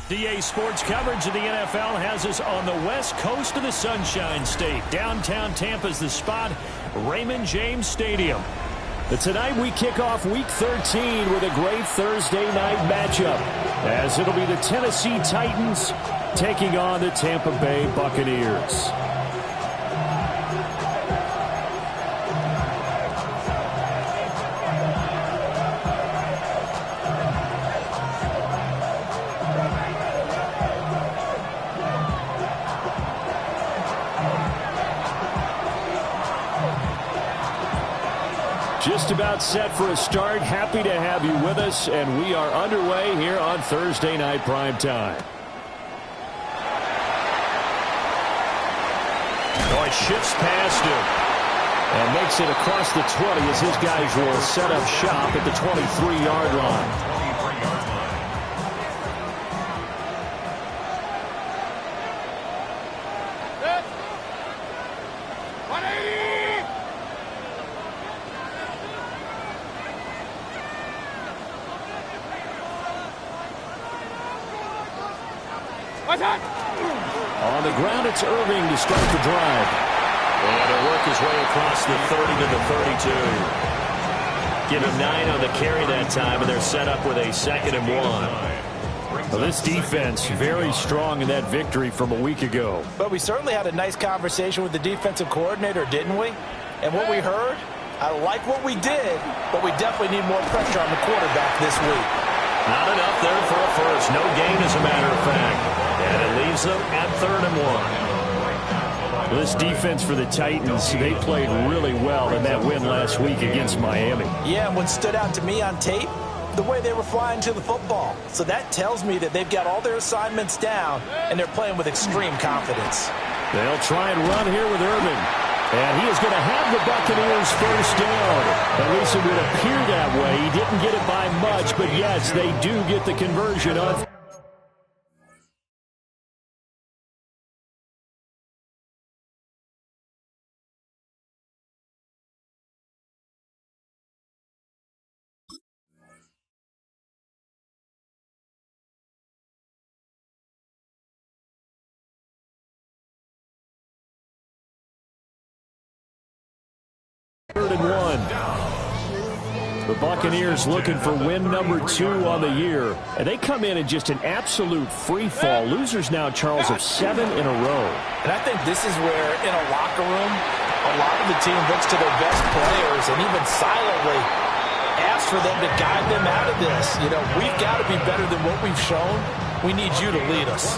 DA Sports coverage of the NFL has us on the west coast of the Sunshine State. Downtown Tampa's the spot, Raymond James Stadium. But tonight we kick off Week 13 with a great Thursday night matchup, as it'll be the Tennessee Titans taking on the Tampa Bay Buccaneers. Just about set for a start. Happy to have you with us, and we are underway here on Thursday Night Primetime. Oh, it shifts past him and makes it across the 20 as his guys will set up shop at the 23-yard line. On the ground, it's Irving to start the drive. And he'll work his way across the 30 to the 32. Give him 9 on the carry that time, and they're set up with a 2nd and 1. Well, this defense very strong in that victory from a week ago. But we certainly had a nice conversation with the defensive coordinator, didn't we? And what we heard, I like what we did, but we definitely need more pressure on the quarterback this week. Not enough there for a first. No gain, as a matter of fact. And it leaves them at 3rd and 1. This defense for the Titans, they played really well in that win last week against Miami. Yeah, and what stood out to me on tape, the way they were flying to the football. So that tells me that they've got all their assignments down, and they're playing with extreme confidence. They'll try and run here with Irvin. And he is going to have the Buccaneers first down. At least it would appear that way. He didn't get it by much, but yes, they do get the conversion on. Third and 1. The Buccaneers looking for win number 2 on the year. And they come in just an absolute free fall. Losers now, Charles, of 7 in a row. And I think this is where, in a locker room, a lot of the team looks to their best players and even silently asks for them to guide them out of this. You know, we've got to be better than what we've shown. We need you to lead us.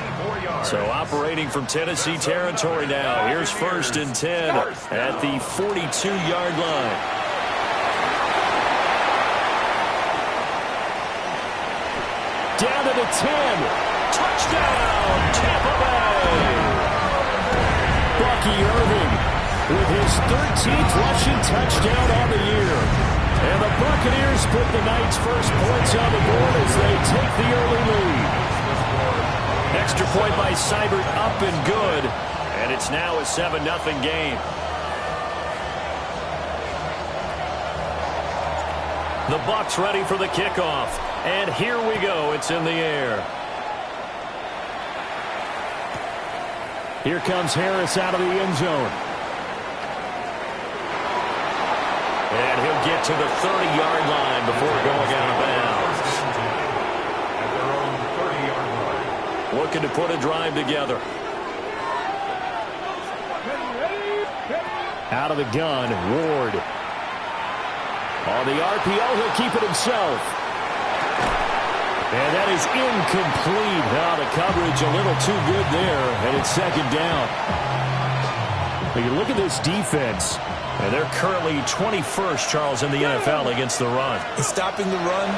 So operating from Tennessee territory now. Here's 1st and 10 at the 42-yard line. Down to the 10. Touchdown, Tampa Bay. Bucky Irving with his 13th rushing touchdown on the year. And the Buccaneers put the night's first points on the board as they take the early lead. Extra point by Seibert up and good. And it's now a 7-0 game. The Bucs ready for the kickoff. And here we go. It's in the air. Here comes Harris out of the end zone. And he'll get to the 30-yard line before going out of bounds. Looking to put a drive together. Out of the gun, Ward. On the RPO, he'll keep it himself. And that is incomplete. Now the coverage a little too good there, and it's 2nd down. But you look at this defense, and they're currently 21st, Charles, in the NFL against the run. And stopping the run,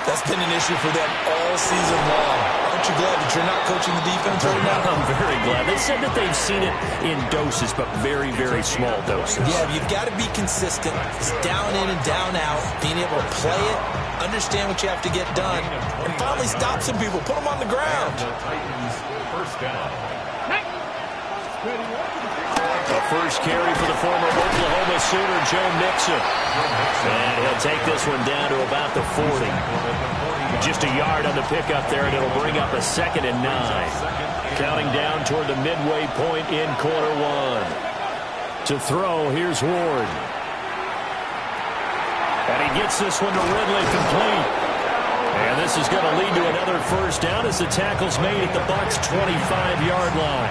that's been an issue for them all season long. Aren't you glad that you're not coaching the defense right now? I'm very glad. They said that they've seen it in doses, but very, very small doses. Yeah, you've got to be consistent. It's down in and down out. Being able to play it, understand what you have to get done, and finally stop some people. Put them on the ground. A first carry for the former Oklahoma Sooner, Joe Mixon. And he'll take this one down to about the 40. Just a yard on the pickup there, and it'll bring up a 2nd and 9. Counting down toward the midway point in quarter 1. To throw, here's Ward. And he gets this one to Ridley complete. And this is going to lead to another first down as the tackle's made at the Bucs' 25-yard line.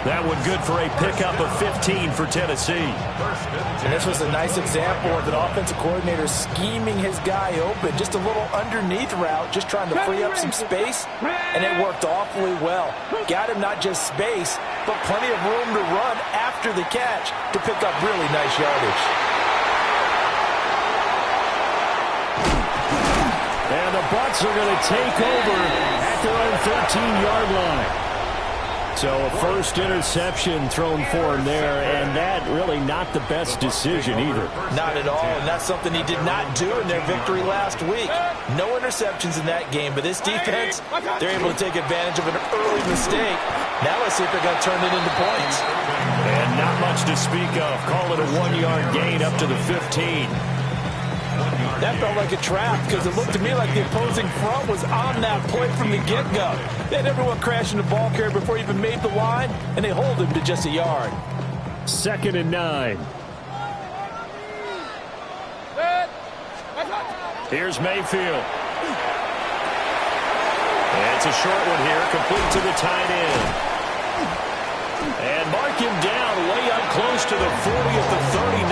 That one good for a pickup of 15 for Tennessee. And this was a nice example of an offensive coordinator scheming his guy open. Just a little underneath route, just trying to free up some space, and it worked awfully well. Got him not just space, but plenty of room to run after the catch to pick up really nice yardage. And the Bucs are going to take over at their own 13-yard line. So a first interception thrown for him there, and that really not the best decision either. Not at all, and that's something he did not do in their victory last week. No interceptions in that game, but this defense, they're able to take advantage of an early mistake. Now let's see if they're going to turn it into points. And not much to speak of. Call it a 1-yard gain up to the 15. That felt like a trap because it looked to me like the opposing front was on that play from the get-go. They had everyone crashing the ball carrier before he even made the line, and they hold him to just a yard. 2nd and 9. Here's Mayfield. And it's a short one here, complete to the tight end. And mark him down way up close to the 40 at the 39.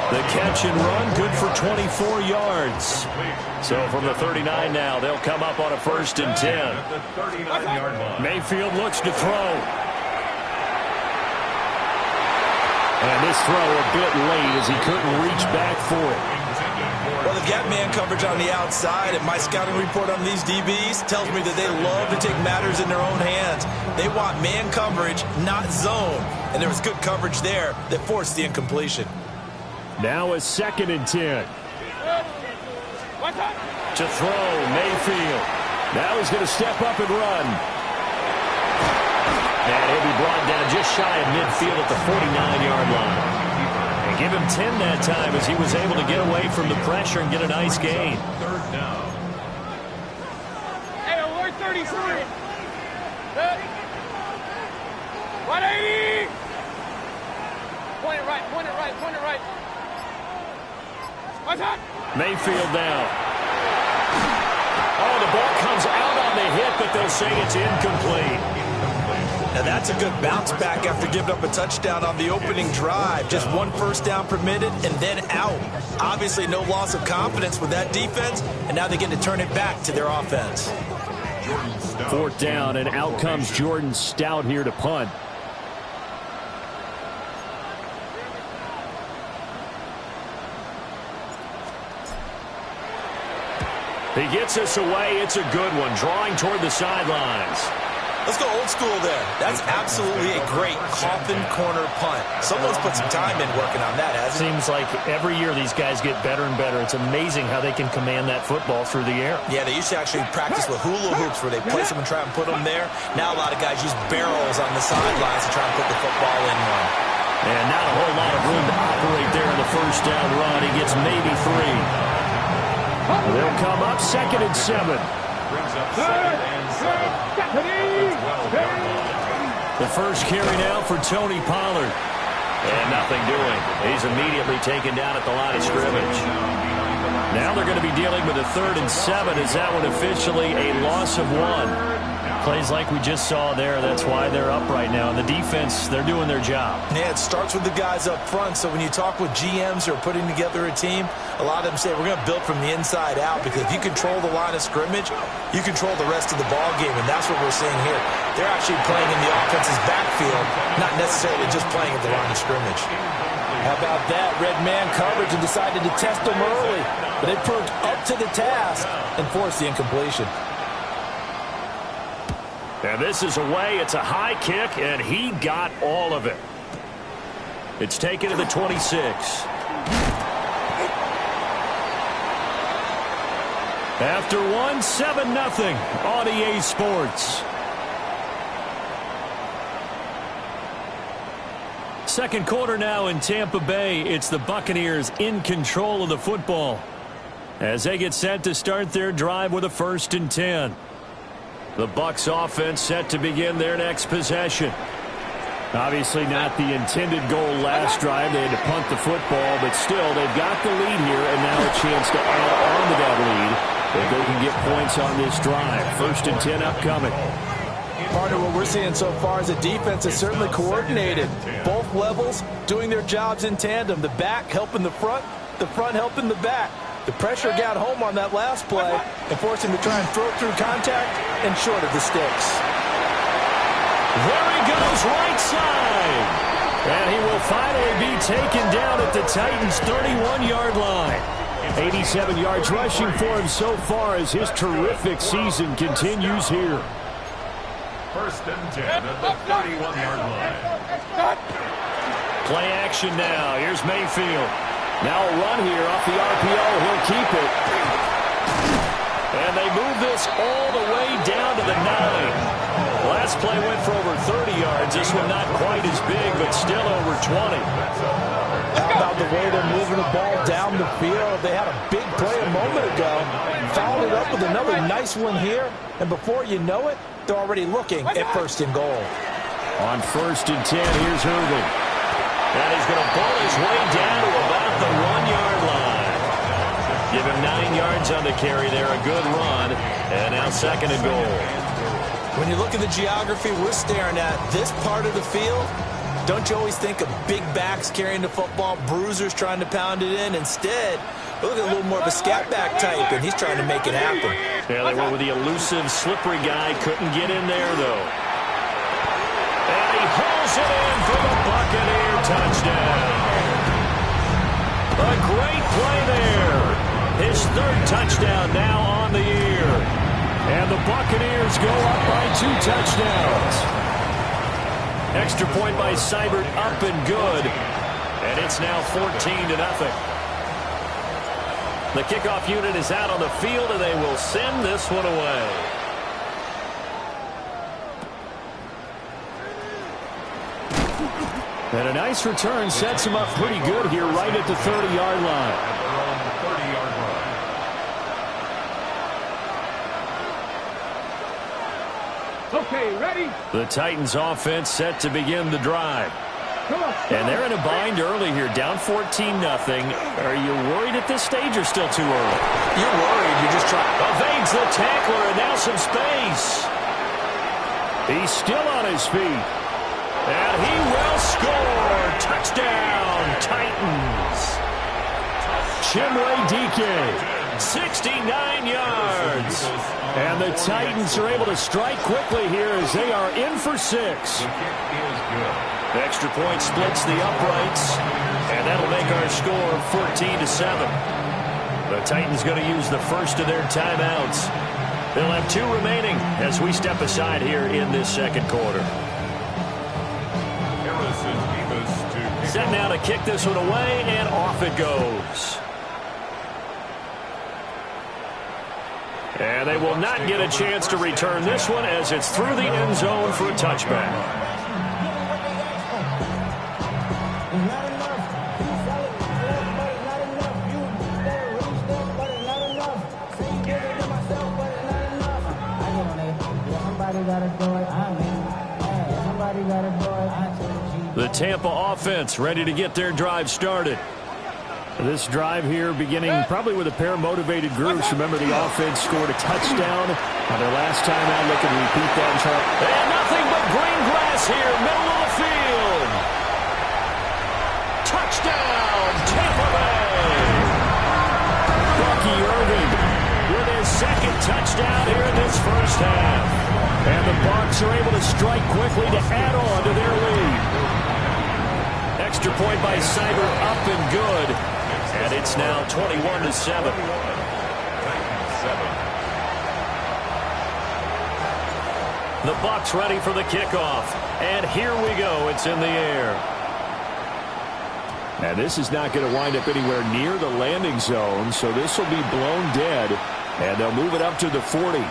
The catch and run, good for 24 yards. So from the 39 now, they'll come up on a 1st and 10. Mayfield looks to throw. And this throw a bit late as he couldn't reach back for it. Well, they've got man coverage on the outside, and my scouting report on these DBs tells me that they love to take matters in their own hands. They want man coverage, not zone. And there was good coverage there that forced the incompletion. Now a 2nd and 10. To throw, Mayfield. Now he's going to step up and run. And he'll be brought down just shy of midfield at the 49-yard line. And give him 10 that time as he was able to get away from the pressure and get a nice gain. Third down. Hey, we're 33. 180. Point it right, point it right, point it right. What's up? Mayfield down. Oh, the ball comes out on the hit, but they'll say it's incomplete. Now that's a good bounce back after giving up a touchdown on the opening drive. Just 1 first down permitted and then out. Obviously no loss of confidence with that defense, and now they get to turn it back to their offense. 4th down, and out comes Jordan Stout here to punt. He gets us away. It's a good one, drawing toward the sidelines. Let's go old school there. That's absolutely a great coffin corner punt. Someone's put some time in working on that, hasn't he? Seems like every year these guys get better and better. It's amazing how they can command that football through the air. Yeah, they used to actually practice with hula hoops where they place them and try and put them there. Now a lot of guys use barrels on the sidelines to try and put the football in one. And not a whole lot of room to operate there in the first down run. He gets maybe 3. They'll come up 2nd and 7. Brings up 2nd and 7. The first carry now for Tony Pollard. And nothing doing. He's immediately taken down at the line of scrimmage. Now they're going to be dealing with a 3rd and 7. Is that one officially a loss of 1? Plays like we just saw there. That's why they're up right now. And the defense, they're doing their job. Yeah, it starts with the guys up front. So when you talk with GMs who are putting together a team, a lot of them say we're going to build from the inside out, because if you control the line of scrimmage, you control the rest of the ball game, and that's what we're seeing here. They're actually playing in the offense's backfield, not necessarily just playing at the line of scrimmage. How about that? Red man coverage and decided to test them early, but they proved up to the task and forced the incompletion. And this is away. It's a high kick, and he got all of it. It's taken to the 26. After 1, 7-0 on EA Sports. Second quarter now in Tampa Bay. It's the Buccaneers in control of the football as they get set to start their drive with a 1st and 10. The Bucs offense set to begin their next possession. Obviously not the intended goal last drive. They had to punt the football, but still they've got the lead here, and now a chance to add on to that lead if they can get points on this drive. 1st and 10 upcoming. Partner, what we're seeing so far is the defense is certainly coordinated. Both levels doing their jobs in tandem. The back helping the front helping the back. The pressure got home on that last play and forced him to try and throw through contact and short of the sticks. There he goes, right side. And he will finally be taken down at the Titans' 31-yard line. 87 yards rushing for him so far as his terrific season continues here. 1st and 10 at the 31-yard line. Play action now. Here's Mayfield. Now a run here off the RPO. He'll keep it. And they move this all the way down to the 9. Last play went for over 30 yards. This one not quite as big, but still over 20. How about the way they're moving the ball down the field? They had a big play a moment ago. Followed it up with another nice one here. And before you know it, they're already looking at 1st and goal. On 1st and 10, here's Irvin. And he's going to pull his way down to about the 1-yard line. Give him 9 yards on the carry there. A good run. And now 2nd and goal. When you look at the geography we're staring at, this part of the field, don't you always think of big backs carrying the football, bruisers trying to pound it in? Instead, look at a little more of a scat back type, and he's trying to make it happen. Yeah, they went with the elusive, slippery guy. Couldn't get in there, though. And he hauls it in for the Buccaneer touchdown. A great play there. His third touchdown now on the year. And the Buccaneers go up by 2 touchdowns. Extra point by Seibert, up and good. And it's now 14-0. The kickoff unit is out on the field, and they will send this one away. And a nice return sets him up pretty good here right at the 30-yard line. At their own 30-yard line. Okay, ready? The Titans offense set to begin the drive. And they're in a bind early here, down 14-0. Are you worried at this stage or still too early? You're worried. You're just trying. Evades the tackler, and now some space. He's still on his feet. And he will score. Touchdown, Titans. Chimway Dike, 69 yards. And the Titans are able to strike quickly here as they are in for 6. The kick is good. The extra point splits the uprights, and that'll make our score 14-7. The Titans going to use the first of their timeouts. They'll have 2 remaining as we step aside here in this second quarter. Set now to kick this one away, and off it goes. And they will not get a chance to return this one as it's through the end zone for a touchback. The Tampa offense ready to get their drive started. This drive here beginning probably with a pair of motivated groups. Remember, the offense scored a touchdown on their last time out. They can repeat that. And nothing but green grass here, middle of the field. Touchdown, Tampa Bay. Bucky Irving with his second touchdown here in this first half. And the Bucs are able to strike quickly to add on to their lead. Extra point by Seibert, up and good. And it's now 21-7. The Bucs ready for the kickoff. And here we go. It's in the air. And this is not going to wind up anywhere near the landing zone, so this will be blown dead. And they'll move it up to the 40.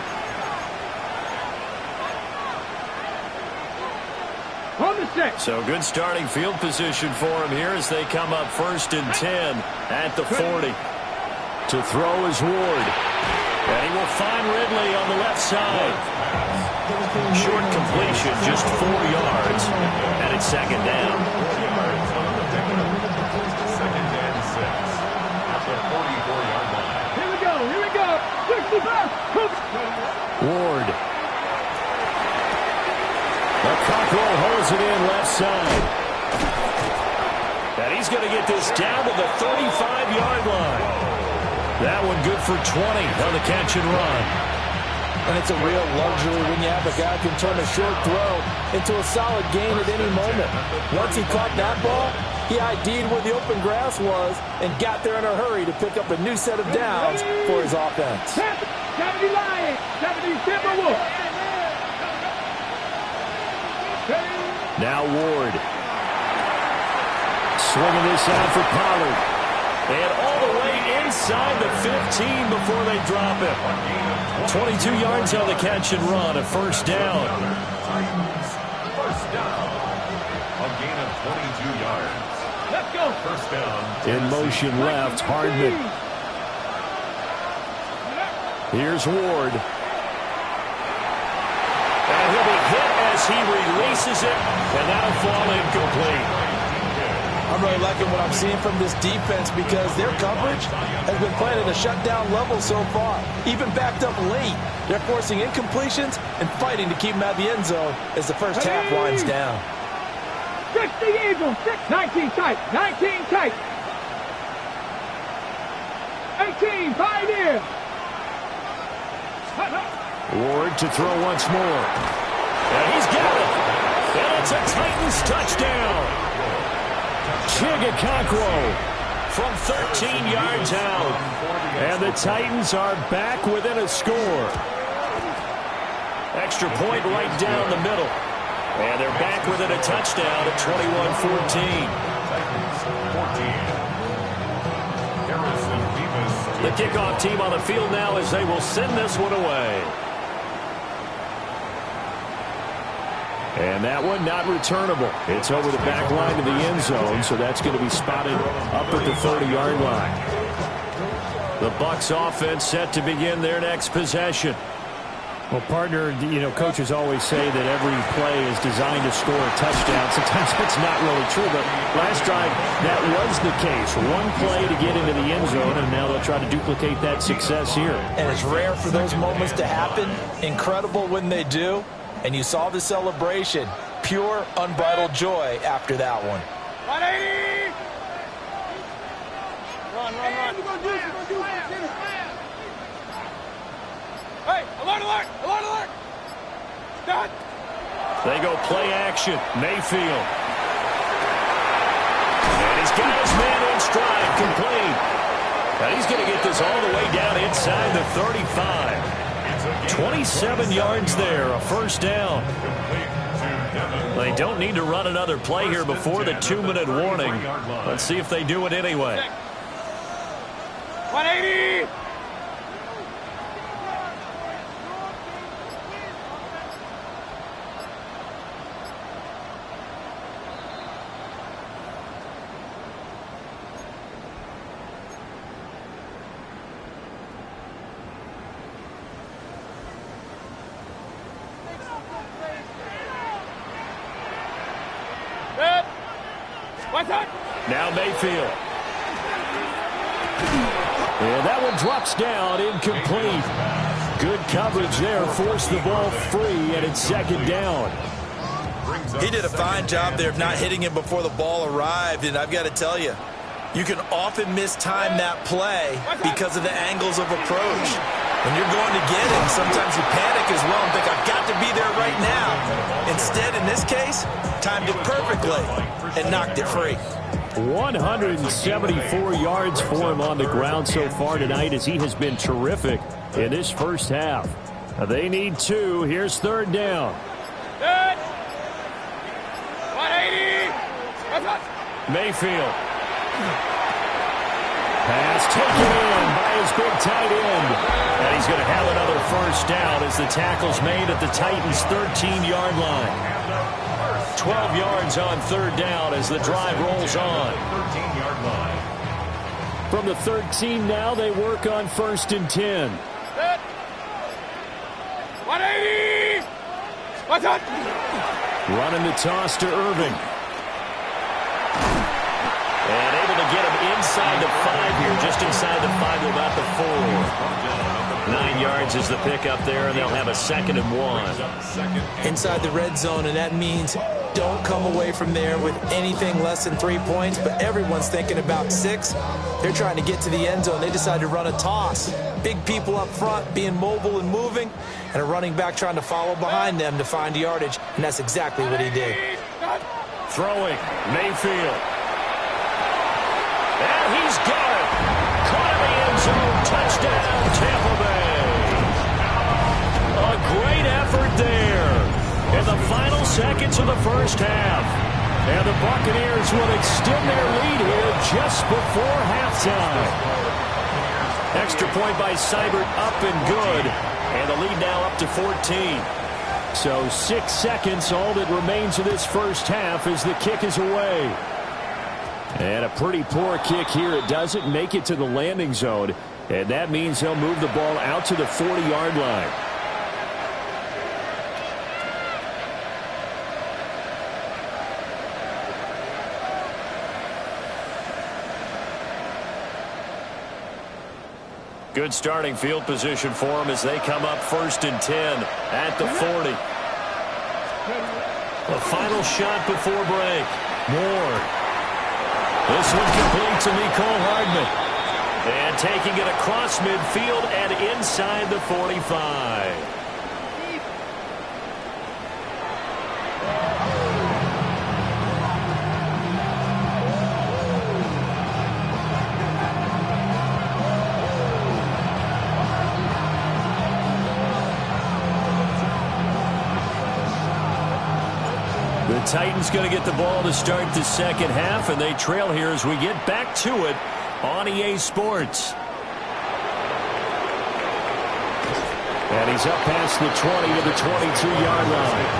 So good starting field position for him here as they come up 1st and 10 at the 40. To throw is Ward. And he will find Ridley on the left side. Short completion, just 4 yards. And it's second down. 4 yards on the pickup. 2nd and 6 at the 44-yard line. Here we go. Here we go. 65. Ward. The Cockrell holds it in left side. And he's going to get this down to the 35-yard line. That one good for 20 on the catch and run. And it's a real luxury when you have a guy who can turn a short throw into a solid gain at any moment. Once he caught that ball, he ID'd where the open grass was and got there in a hurry to pick up a new set of downs for his offense. 70 Lions, 70 Timberwolves. Now Ward. Swinging this out for Pollard. And all the way inside the 15 before they drop it. 22 yards on the catch and run, a first down. First down. A gain of 22 yards. Let's go. First down. In motion left, Hardman. Here's Ward. And he'll be hit as he releases it, and that'll fall incomplete. I'm really liking what I'm seeing from this defense because their coverage has been playing at a shutdown level so far. Even backed up late, they're forcing incompletions and fighting to keep them out of the end zone as the first half winds down. 60 Eagles, 19 tight, 19 tight. 18, Pioneer. Ward to throw once more. And he's got it. And it's a Titans touchdown. Chigakakwo from 13 yards out. And the Titans are back within a score. Extra point right down the middle. And they're back within a touchdown at 21-14. The kickoff team on the field now as they will send this one away. And that one not returnable. It's over the back line of the end zone, so that's going to be spotted up at the 30-yard line. The Bucs offense set to begin their next possession. Well, partner, coaches always say that every play is designed to score a touchdown. Sometimes that's not really true, but last drive, that was the case. One play to get into the end zone, and now they'll try to duplicate that success here. And it's rare for those moments to happen. Incredible when they do. And you saw the celebration. Pure, unbridled joy after that one. 180! Run. Hey, alert! Done. They go play action. Mayfield. And he's got his man in stride, complete. Now he's going to get this all the way down inside the 35. 27 yards there, a first down. They don't need to run another play here before the 2-minute warning. Let's see if they do it anyway. 180! Now Mayfield. And that one drops down, incomplete. Good coverage there, forced the ball free, and it's second down. He did a fine job there of not hitting him before the ball arrived, and I've got to tell you, you can often mistime that play because of the angles of approach. When you're going to get him, sometimes you panic as well and think, I've got to be there right now. Instead, in this case, timed it perfectly and knocked it free. 174 yards for him on the ground so far tonight as he has been terrific in this first half. They need 2. Here's third down. Good. 180. Mayfield. Pass taken in by his big tight end. And he's going to have another first down as the tackle's made at the Titans' 13-yard line. 12 yards on third down as the drive rolls on. 13-yard line. From the 13 now, they work on 1st and 10. 180! What's up? Running the toss to Irving. And able to get him inside the 5 here, just inside the 5 to about the 4. 9 yards is the pickup there, and they'll have a 2nd and 1. Inside the red zone, and that means don't come away from there with anything less than 3 points, but everyone's thinking about 6. They're trying to get to the end zone. They decide to run a toss. Big people up front being mobile and moving, and a running back trying to follow behind them to find yardage, and that's exactly what he did. Throwing, Mayfield. And he's got it. Caught in the end zone. Touchdown, Tampa Bay. A great effort there in the final seconds of the first half. And the Buccaneers will extend their lead here just before halftime. Extra point by Seibert, up and good. And the lead now up to 14. So 6 seconds, all that remains of this first half as the kick is away. And a pretty poor kick here. It doesn't make it to the landing zone. And that means they'll move the ball out to the 40-yard line. Good starting field position for them as they come up 1st and 10 at the 40. The final shot before break. Moore. This one complete to Mecole Hardman. And taking it across midfield and inside the 45. Titans going to get the ball to start the second half, and they trail here as we get back to it on EA Sports. And he's up past the 20 to the 22-yard line.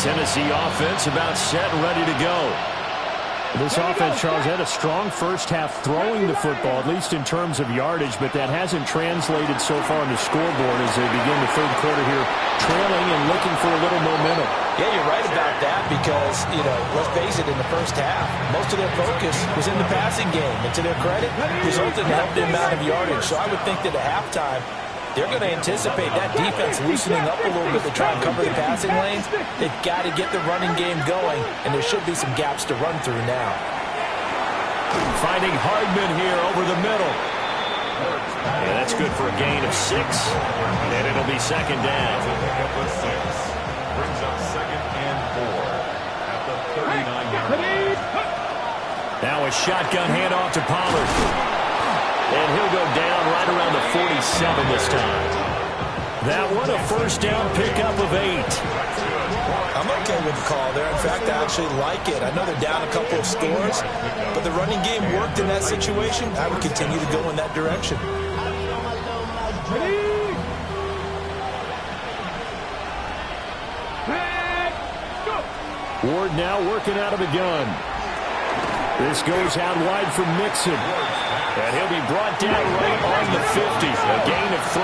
Tennessee offense about set and ready to go. This offense, Charles, had a strong first half throwing the football, at least in terms of yardage, but that hasn't translated so far on the scoreboard as they begin the third quarter here, trailing and looking for a little momentum. Yeah, you're right about that because, let's face it, in the first half, most of their focus was in the passing game. And to their credit, resulted in a healthy amount of yardage. So I would think that at halftime, they're going to anticipate that defense loosening up a little bit to try and cover the passing lanes. They've got to get the running game going, and there should be some gaps to run through now. Finding Hardman here over the middle. Yeah, that's good for a gain of 6, and it'll be second down. Brings up 2nd and 4 at the 39-yard line. Now a shotgun handoff to Pollard. And he'll go down right around the 47 this time. That one a first down pickup of 8. I'm okay with the call there. In fact, I actually like it. I know they're down a couple of scores, but the running game worked in that situation. I would continue to go in that direction. Ward now working out of the gun. This goes out wide for Mixon. And he'll be brought down right on the 50. A gain of 3.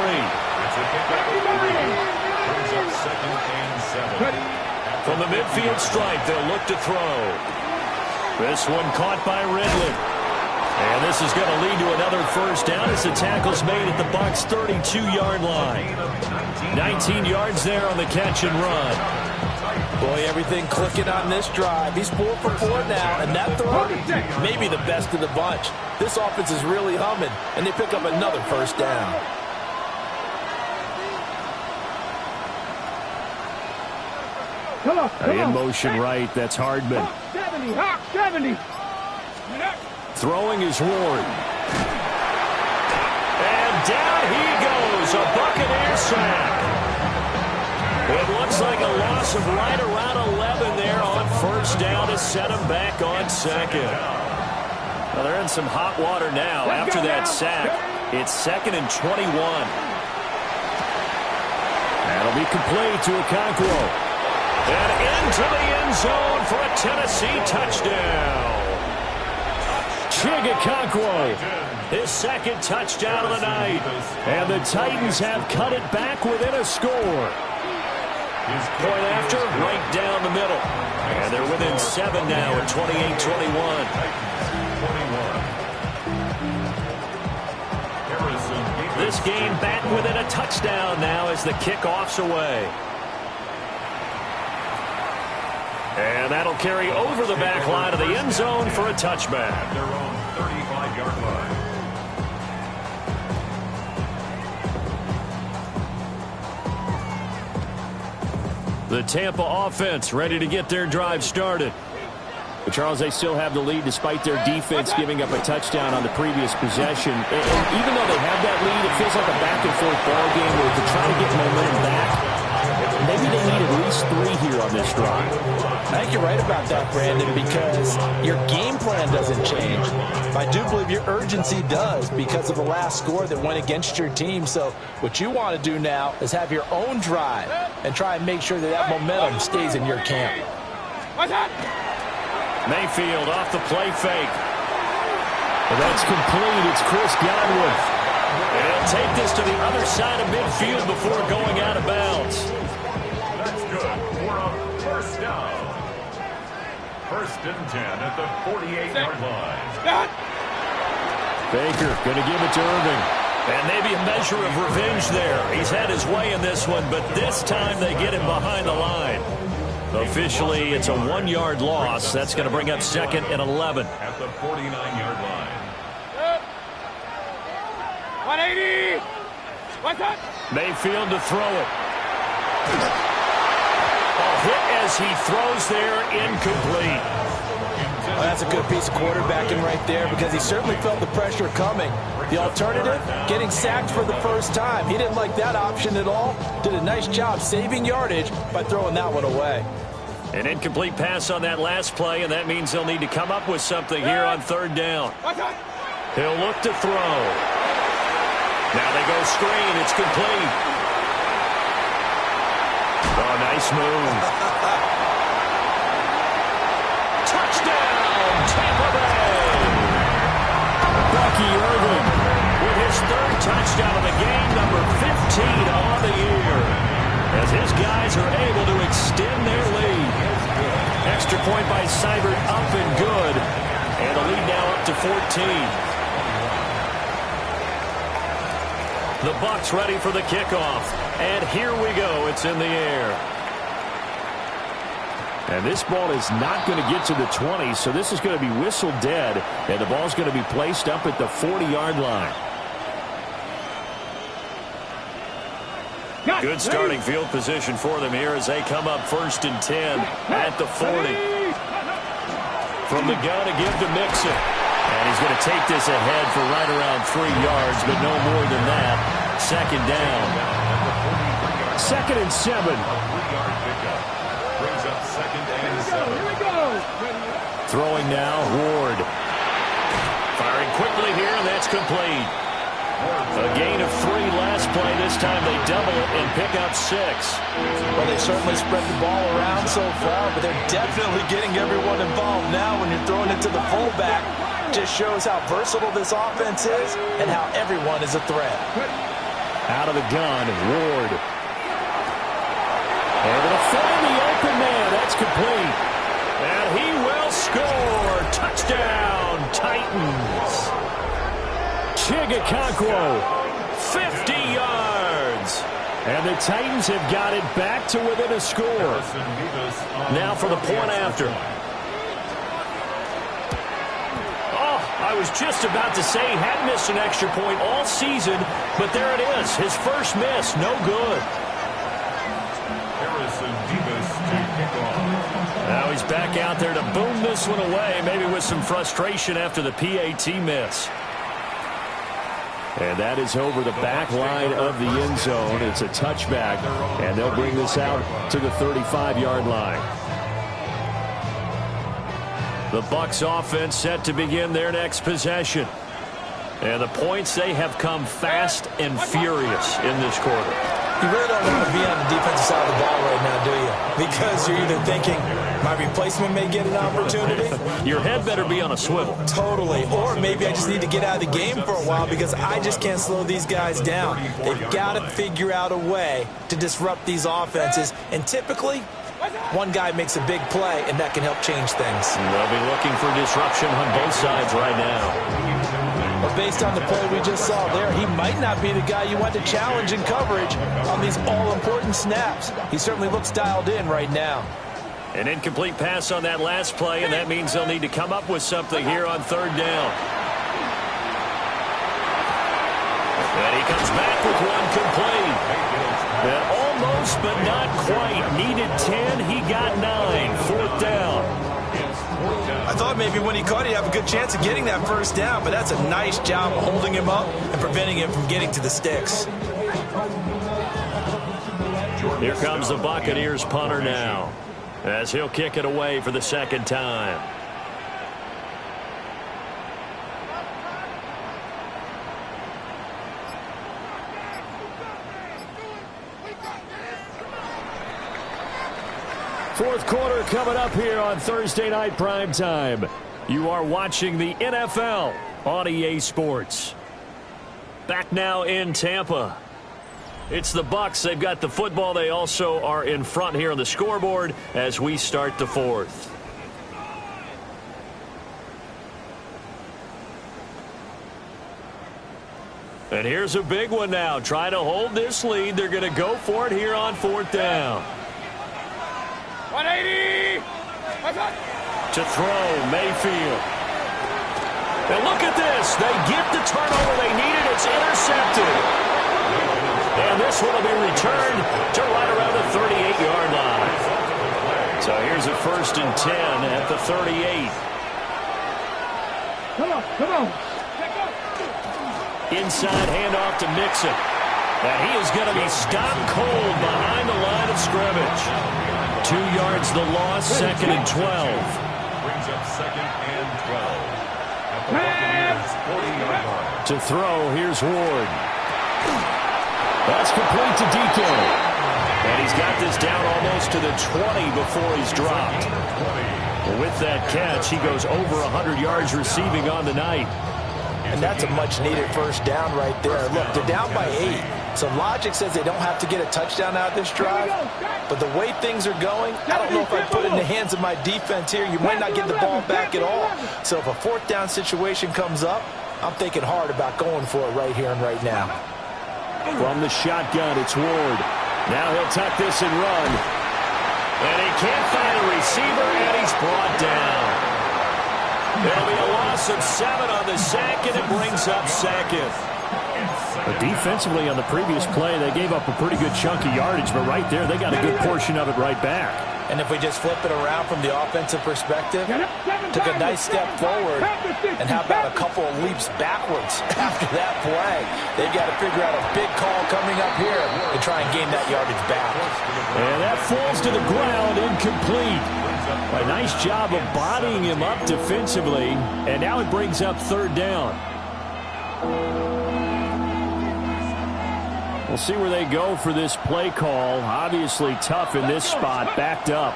Brings up 2nd and 7. From the midfield stripe, they'll look to throw. This one caught by Ridley. And this is going to lead to another first down as the tackle's made at the Bucs' 32-yard line. 19 yards there on the catch and run. Boy, everything clicking on this drive. He's 4 for 4 now, and that throw, maybe the best of the bunch. This offense is really humming, and they pick up another first down. In motion right, that's Hardman. 70. Throwing is Ward. And down he goes, a Buccaneer sack. It looks like a loss of right around 11 there on first down to set him back on second. Well, they're in some hot water now after that sack. It's 2nd and 21. That'll be complete to Okonkwo. And into the end zone for a Tennessee touchdown. Chig Okonkwo. His second touchdown of the night. And the Titans have cut it back within a score. Point after, right down the middle. And they're within 7 now at 28-21. This game back within a touchdown now as the kickoff's away. And that'll carry over the back line of the end zone for a touchback. At their own 35-yard line. The Tampa offense ready to get their drive started. But Charles, they still have the lead despite their defense giving up a touchdown on the previous possession. And even though they have that lead, it feels like a back-and-forth ball game where to try to get momentum back, maybe they need at least 3 here on this drive. I think you're right about that, Brandon, because your game plan doesn't change. I do believe your urgency does because of the last score that went against your team. So what you want to do now is have your own drive and try and make sure that that momentum stays in your camp. Mayfield off the play fake. Well, that's complete. It's Chris Godwin. And he'll take this to the other side of midfield before going out of bounds. That's good for a first down. 1st and 10 at the 48-yard line. Baker going to give it to Irving. And maybe a measure of revenge there. He's had his way in this one, but this time they get him behind the line. Officially, it's a 1-yard loss. That's going to bring up 2nd and 11. At the 49-yard line. 180. Mayfield to throw it. A hit as he throws there, incomplete. Well, that's a good piece of quarterbacking right there because he certainly felt the pressure coming. The alternative, getting sacked for the first time. He didn't like that option at all. Did a nice job saving yardage by throwing that one away. An incomplete pass on that last play, and that means they'll need to come up with something here on third down. He'll look to throw. Now they go screen. It's complete. Oh, nice move. Touchdown, Tampa Bay. Bucky Irving with his third touchdown of the game, number 15 on the year, as his guys are able to extend their lead. Extra point by Seibert up and good, and the lead now up to 14. The Bucs ready for the kickoff, and here we go. It's in the air. And this ball is not going to get to the 20, so this is going to be whistled dead, and the ball's going to be placed up at the 40-yard line. Good starting field position for them here as they come up 1st and 10 at the 40. From the gun, a give to Mixon. And he's going to take this ahead for right around 3 yards, but no more than that. Second down. 2nd and 7. Brings up 2nd and 7. Throwing now, Ward. Firing quickly here, and that's complete. A gain of 3 last play. This time they double it and pick up 6. Well, they certainly spread the ball around so far, but they're definitely getting everyone involved now when you're throwing it to the fullback. Just shows how versatile this offense is and how everyone is a threat. Out of the gun, Ward. Able to find the open man. That's complete. And he will score. Touchdown, Titans. Chigakonkwo, 50 yards. and the Titans have got it back to within a score. Now for the point after. Oh, I was just about to say he had missed an extra point all season, but there it is. His first miss, no good. Harrison Davis to kick off. Now he's back out there to boom this one away, maybe with some frustration after the PAT miss. And that is over the back line of the end zone. It's a touchback, and they'll bring this out to the 35-yard line. The Bucs offense set to begin their next possession. And the points, they have come fast and furious in this quarter. You really don't want to be on the defensive side of the ball right now, do you? Because you're either thinking, my replacement may get an opportunity. Your head better be on a swivel. Totally. Or maybe I just need to get out of the game for a while because I just can't slow these guys down. They've got to figure out a way to disrupt these offenses. And typically, one guy makes a big play, and that can help change things. They'll be looking for disruption on both sides right now. But based on the play we just saw there, he might not be the guy you want to challenge in coverage on these all-important snaps. He certainly looks dialed in right now. An incomplete pass on that last play, and that means they'll need to come up with something here on third down. And he comes back with one complete. And almost, but not quite. Needed 10, he got 9. Fourth down. I thought maybe when he caught it, he'd have a good chance of getting that first down, but that's a nice job of holding him up and preventing him from getting to the sticks. Here comes the Buccaneers punter now, as he'll kick it away for the second time. Fourth quarter coming up here on Thursday Night Primetime. You are watching the NFL on EA Sports. Back now in Tampa. It's the Bucs. They've got the football. They also are in front here on the scoreboard as we start the fourth. And here's a big one now. Trying to hold this lead. They're going to go for it here on fourth down. 180! To throw, Mayfield. And look at this. They get the turnover they needed. It's intercepted. And this one will be returned to right around the 38-yard line. So here's a 1st and 10 at the 38. Come on. Inside handoff to Mixon. And he is going to be stopped cold behind the line of scrimmage. 2 yards the loss, 2nd and 12. Brings up 2nd and 12. At the Buccaneers 40-yard line. To throw, here's Ward. That's complete to DK. And he's got this down almost to the 20 before he's dropped. With that catch, he goes over 100 yards receiving on the night. And that's a much-needed first down right there. Look, they're down by 8. So logic says they don't have to get a touchdown out of this drive. But the way things are going, I don't know if I put it in the hands of my defense here. You might not get the ball back at all. So if a 4th down situation comes up, I'm thinking hard about going for it right here and right now. From the shotgun, it's Ward. Now he'll tuck this and run. And he can't find a receiver, and he's brought down. There'll be a loss of 7 on the sack, and it brings up 2nd. But defensively on the previous play, they gave up a pretty good chunk of yardage, but right there, they got a good portion of it right back. And if we just flip it around from the offensive perspective, took a nice step forward, and how about a couple of leaps backwards after that play? They've got to figure out a big call coming up here to try and gain that yardage back. And that falls to the ground, incomplete. A nice job of bodying him up defensively, and now it brings up 3rd down. We'll see where they go for this play call. Obviously tough in this spot, backed up.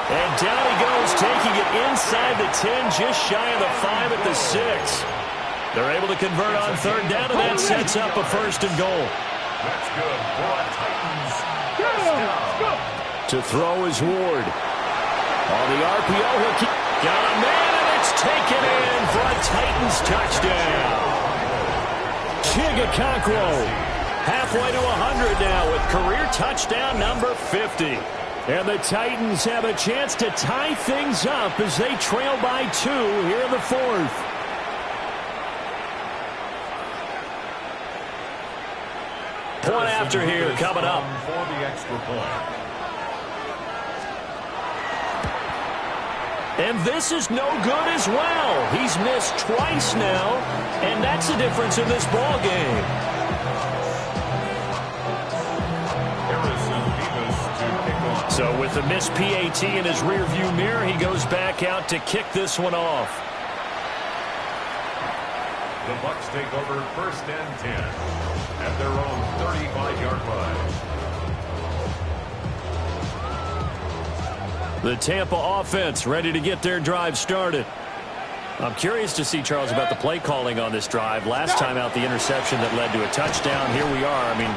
And down he goes, taking it inside the 10, just shy of the 5 at the 6. They're able to convert on 3rd down, and that sets up a 1st and goal. That's good. For Titans. To throw is Ward. On the RPO, he'll keep... Got a man, and it's taken in for a Titans touchdown. Chigakonkwo halfway to 100 now with career touchdown number 50. And the Titans have a chance to tie things up as they trail by 2 here in the 4th. Point after here coming up. For the extra point. And this is no good as well. He's missed twice now, and that's the difference in this ball game. So with the missed PAT in his rearview mirror, he goes back out to kick this one off. The Bucs take over 1st and 10 at their own 35-yard line. The Tampa offense ready to get their drive started. I'm curious to see, Charles, about the play calling on this drive. Last time out, the interception that led to a touchdown. Here we are. I mean,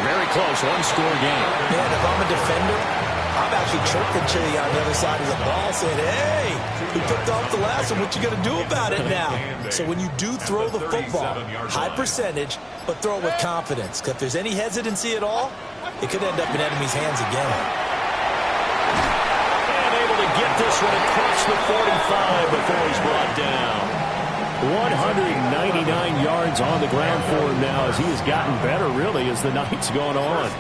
very close, 1-score game. Man, if I'm a defender, I'm actually chirping to you on the other side of the ball saying, hey, we picked off the last one. What you going to do about it now? So when you do throw the football, high percentage, but throw it with confidence. Because if there's any hesitancy at all, it could end up in enemy's hands again. Get this one across the 45 before he's brought down. 199 yards on the ground for him now as he has gotten better, really, as the night's gone on.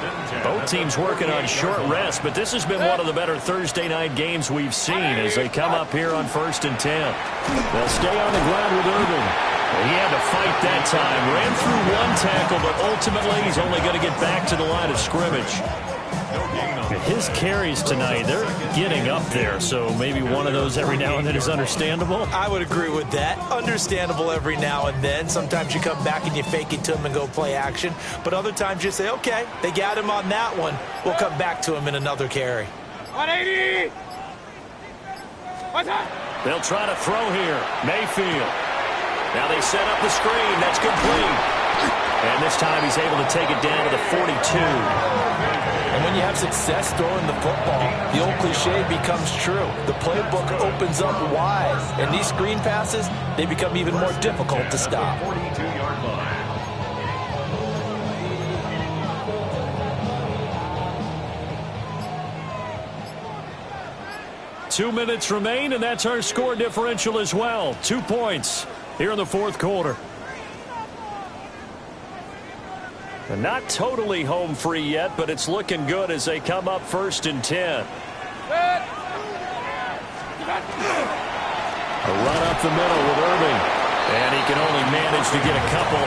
Both teams working on short rest, but this has been one of the better Thursday night games we've seen as they come up here on 1st and 10. They'll stay on the ground with Irvin. He had to fight that time. Ran through 1 tackle, but ultimately he's only going to get back to the line of scrimmage. His carries tonight, they're getting up there, so maybe one of those every now and then is understandable. I would agree with that. Understandable every now and then. Sometimes you come back and you fake it to him and go play action, but other times you say, okay, they got him on that one. We'll come back to him in another carry. 180! They'll try to throw here. Mayfield. Now they set up the screen. That's complete. And this time he's able to take it down to the 42. And when you have success throwing the football, the old cliche becomes true. The playbook opens up wide, and these screen passes, they become even more difficult to stop. 42-yard line. 2 minutes remain, and that's our score differential as well. 2 points here in the 4th quarter. And not totally home free yet, but it's looking good as they come up 1st and 10. A run up the middle with Irving. And he can only manage to get a couple.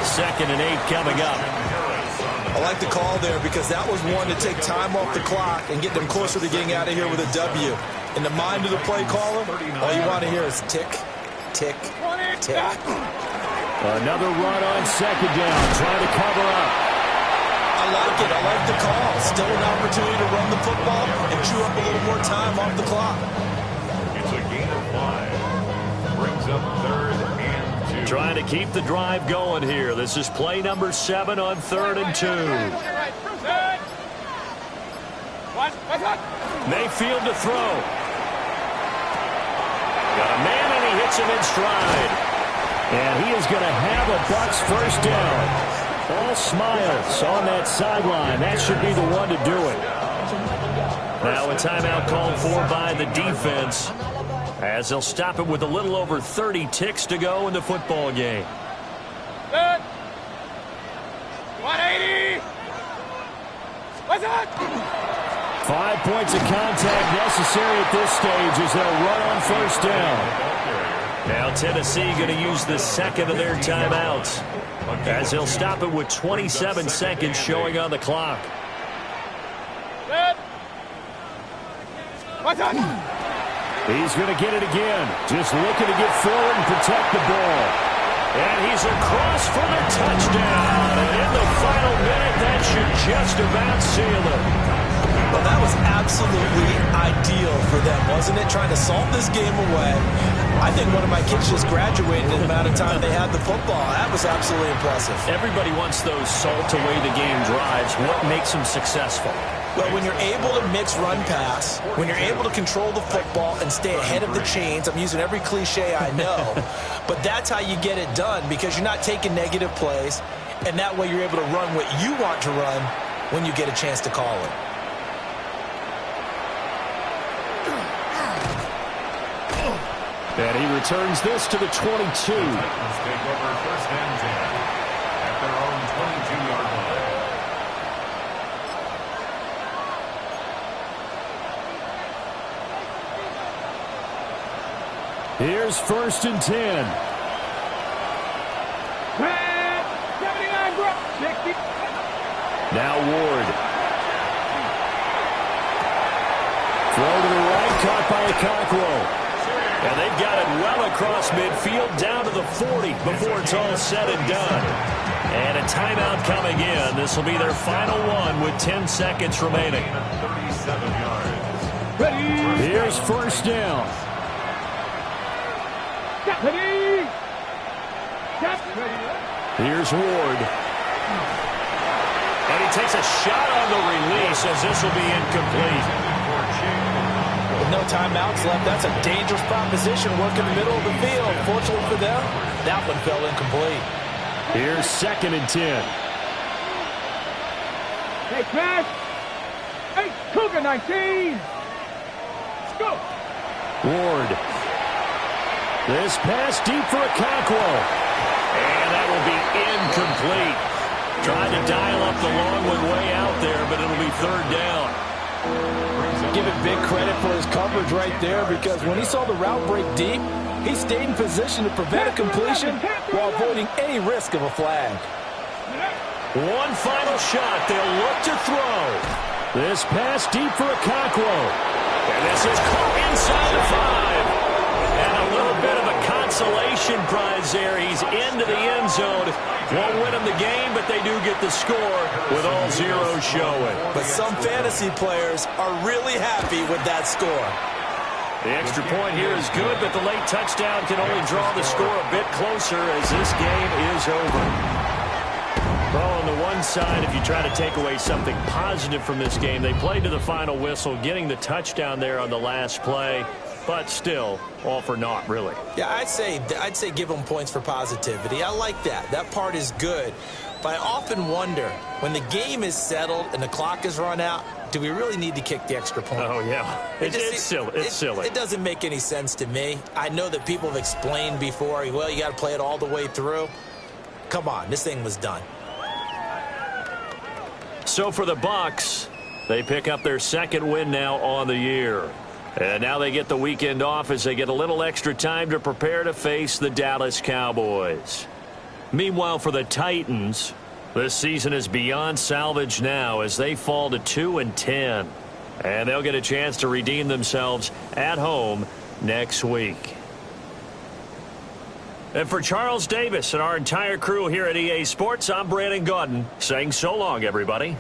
2nd and 8 coming up. I like the call there because that was one to take time off the clock and get them closer to getting out of here with a W. In the mind of the play caller, all you want to hear is tick, tick, tick. Another run on 2nd down, trying to cover up. I like it. I like the call. Still an opportunity to run the football and chew up a little more time off the clock. It's a gain of 5. Brings up 3rd and 2. Trying to keep the drive going here. This is play number 7 on 3rd and 2. Mayfield to throw. Got a man, and he hits him in stride. And he is going to have a Bucs first down. All smiles on that sideline. That should be the one to do it. Now a timeout called for by the defense, as they'll stop it with a little over 30 ticks to go in the football game. 180. What's that? 5 points of contact necessary at this stage as they'll run on first down. Now Tennessee going to use the 2nd of their timeouts, as they'll stop it with 27 seconds showing on the clock. What's that? He's going to get it again. Just looking to get forward and protect the ball. And he's across for the touchdown. And in the final minute, that should just about seal it. Well, that was absolutely ideal for them, wasn't it? Trying to salt this game away. I think one of my kids just graduated in the amount of time they had the football. That was absolutely impressive. Everybody wants those salt-away-the-game drives. What makes them successful? Well, when you're able to mix run-pass, when you're able to control the football and stay ahead of the chains, I'm using every cliche I know, but that's how you get it done because you're not taking negative plays, and that way you're able to run what you want to run when you get a chance to call it. And he returns this to the 22. Titans take over 1st and 10 at their own 22-yard line. Here's 1st and 10. 79, bro. 60. Now Ward. Throw to the right, caught by Okonkwo. And they've got it well across midfield, down to the 40 before it's all said and done. And a timeout coming in. This will be their final one with 10 seconds remaining. 37 yards. Ready. Here's 1st down. Ready. Here's Ward. And he takes a shot on the release as this will be incomplete. With no timeouts left, that's a dangerous proposition. Work in the middle of the field. Fortunately for them, that one fell incomplete. Here's 2nd and 10. Hey, Crash. Hey, Cougar 19. Let's go. Ward. This pass deep for Okonkwo. And that will be incomplete. Trying to dial up the long one way out there, but it'll be 3rd down. Give it big credit for his coverage right there because when he saw the route break deep, he stayed in position to prevent a completion while avoiding any risk of a flag. One final shot. They'll look to throw. This pass deep for Okonkwo. And this is caught inside the 5. And a little bit of a consolation prize there. He's into the end zone. Won't win them the game, but they do get the score with all zeros showing. But some fantasy players are really happy with that score. The extra point here is good, but the late touchdown can only draw the score a bit closer as this game is over. Well, on the one side, if you try to take away something positive from this game, they played to the final whistle, getting the touchdown there on the last play. But still, all for naught, really. Yeah, I'd say give them points for positivity. I like that. That part is good. But I often wonder, when the game is settled and the clock is run out, do we really need to kick the extra point? Oh, yeah. It's silly. It's silly. It doesn't make any sense to me. I know that people have explained before, well, you got to play it all the way through. Come on, this thing was done. So for the Bucs, they pick up their 2nd win now on the year. And now they get the weekend off as they get a little extra time to prepare to face the Dallas Cowboys. Meanwhile, for the Titans, this season is beyond salvage now as they fall to 2-10. And they'll get a chance to redeem themselves at home next week. And for Charles Davis and our entire crew here at EA Sports, I'm Brandon Gaudin saying so long, everybody.